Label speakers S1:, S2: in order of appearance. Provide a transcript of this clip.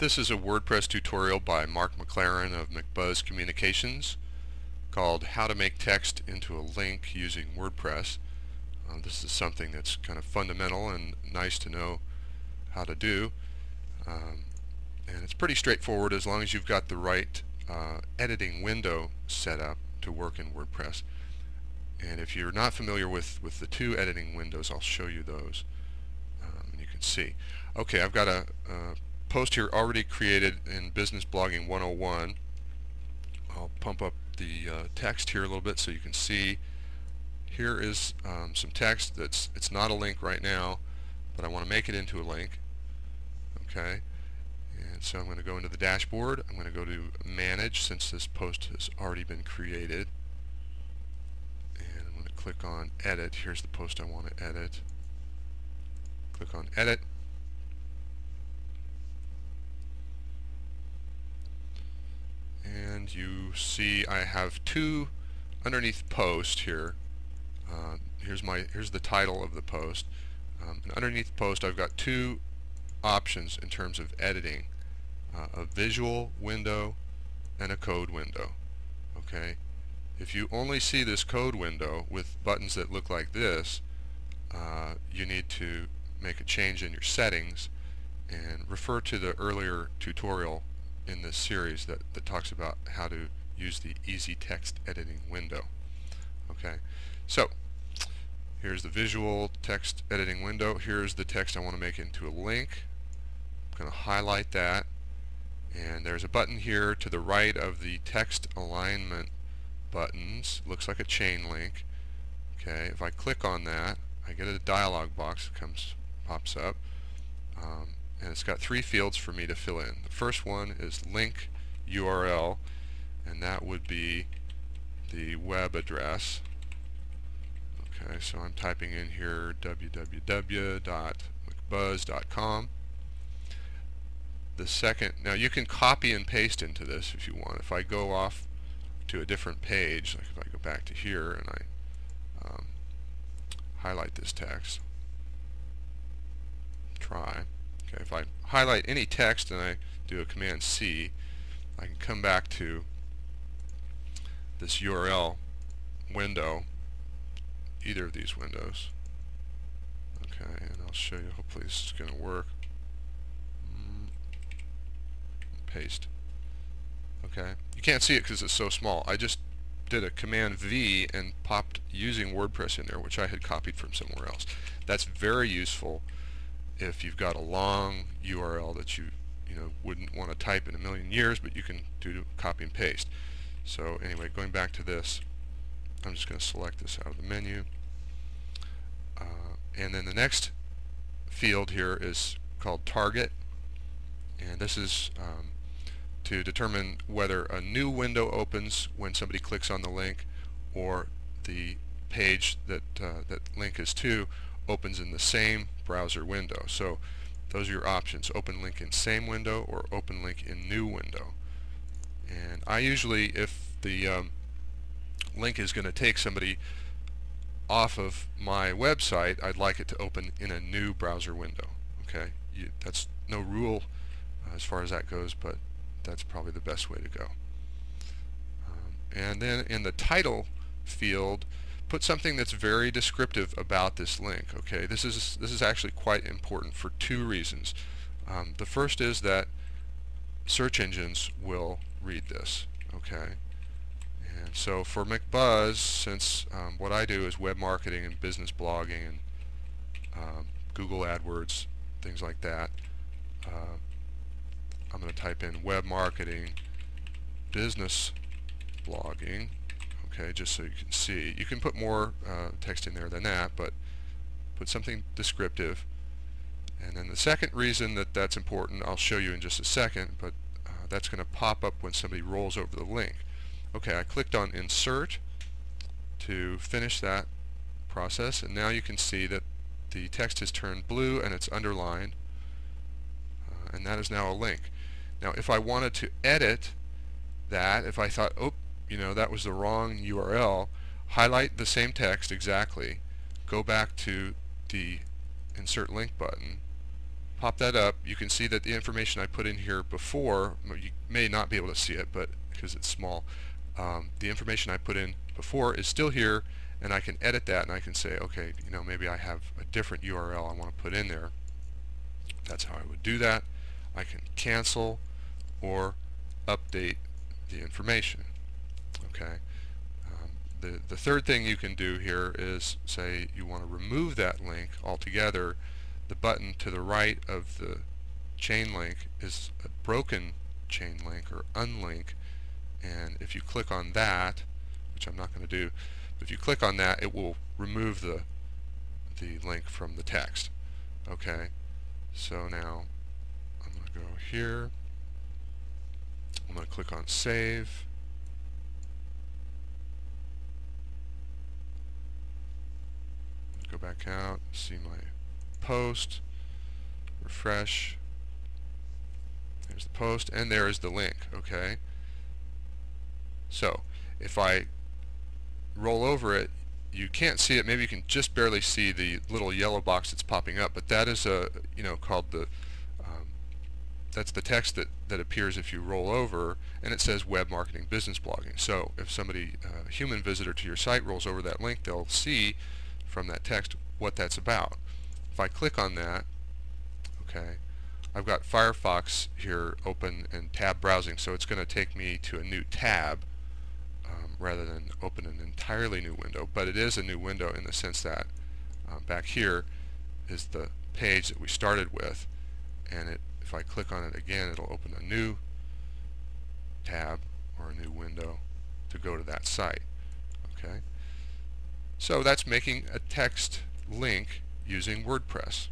S1: This is a WordPress tutorial by Mark McLaren of McBuzz Communications called How to Make Text into a Link Using WordPress. This is something that's kind of fundamental and nice to know how to do. And it's pretty straightforward as long as you've got the right editing window set up to work in WordPress. And if you're not familiar with the two editing windows, I'll show you those. And you can see. Okay, I've got a post here already created in Business Blogging 101. I'll pump up the text here a little bit so you can see. Here is some text it's not a link right now, but I want to make it into a link. Okay, and so I'm going to go into the dashboard. I'm going to go to Manage since this post has already been created, and I'm going to click on Edit. Here's the post I want to edit. Click on Edit. And you see I have two underneath post here. Here's the title of the post. And underneath post I've got two options in terms of editing, a visual window and a code window. Okay, if you only see this code window with buttons that look like this, you need to make a change in your settings and refer to the earlier tutorial in this series that talks about how to use the easy text editing window. Okay, so here's the visual text editing window. Here's the text I want to make into a link. I'm going to highlight that, and there's a button here to the right of the text alignment buttons. Looks like a chain link. Okay, if I click on that, I get a dialog box that pops up. And it's got three fields for me to fill in. The first one is link URL, and that would be the web address. Okay, so I'm typing in here www.mcbuzz.com. The second, now you can copy and paste into this if you want. If I go off to a different page, like if I go back to here and I highlight this text, try. Okay, if I highlight any text and I do a Command C, I can come back to this URL window, either of these windows. Okay, and I'll show you, hopefully this is going to work. Paste. Okay, you can't see it because it's so small. I just did a Command V and popped using WordPress in there, which I had copied from somewhere else. That's very useful if you've got a long URL that you wouldn't want to type in a million years, but you can do copy and paste. So anyway, going back to this, I'm just going to select this out of the menu, and then the next field here is called Target, and this is to determine whether a new window opens when somebody clicks on the link, or the page that that link is to opens in the same browser window. So those are your options: open link in same window or open link in new window. And I usually, if the link is going to take somebody off of my website, I'd like it to open in a new browser window. Okay, that's no rule as far as that goes, but that's probably the best way to go. And then in the title field, put something that's very descriptive about this link. Okay, this is actually quite important for two reasons. The first is that search engines will read this. Okay, and so for McBuzz, since what I do is web marketing and business blogging and Google AdWords, things like that, I'm going to type in web marketing business blogging. Okay, just so you can see. You can put more text in there than that, but put something descriptive. And then the second reason that that's important, I'll show you in just a second, but that's going to pop up when somebody rolls over the link. Okay, I clicked on Insert to finish that process, and now you can see that the text has turned blue and it's underlined, and that is now a link. Now if I wanted to edit that, if I thought, oh, that was the wrong URL, highlight the same text exactly, go back to the Insert Link button, pop that up, you can see that the information I put in here before, you may not be able to see it, but because it's small, the information I put in before is still here, and I can edit that and I can say, okay, maybe I have a different URL I want to put in there. That's how I would do that. I can cancel or update the information. Okay. The third thing you can do here is say you want to remove that link altogether. The button to the right of the chain link is a broken chain link or unlink, and if you click on that, which I'm not going to do, but if you click on that, it will remove the link from the text. Okay, so now I'm going to go here, I'm going to click on save. Go back out, see my post, refresh, there's the post, and there is the link. Okay, so if I roll over it, you can't see it. Maybe you can just barely see the little yellow box that's popping up, but that is a called the that's the text that appears if you roll over, and it says web marketing business blogging. So if somebody, a human visitor to your site, rolls over that link, they'll see from that text what that's about. If I click on that, okay, I've got Firefox here open and tab browsing, so it's going to take me to a new tab rather than open an entirely new window, but it is a new window in the sense that back here is the page that we started with, and if I click on it again, it'll open a new tab or a new window to go to that site. Okay, so that's making a text link using WordPress.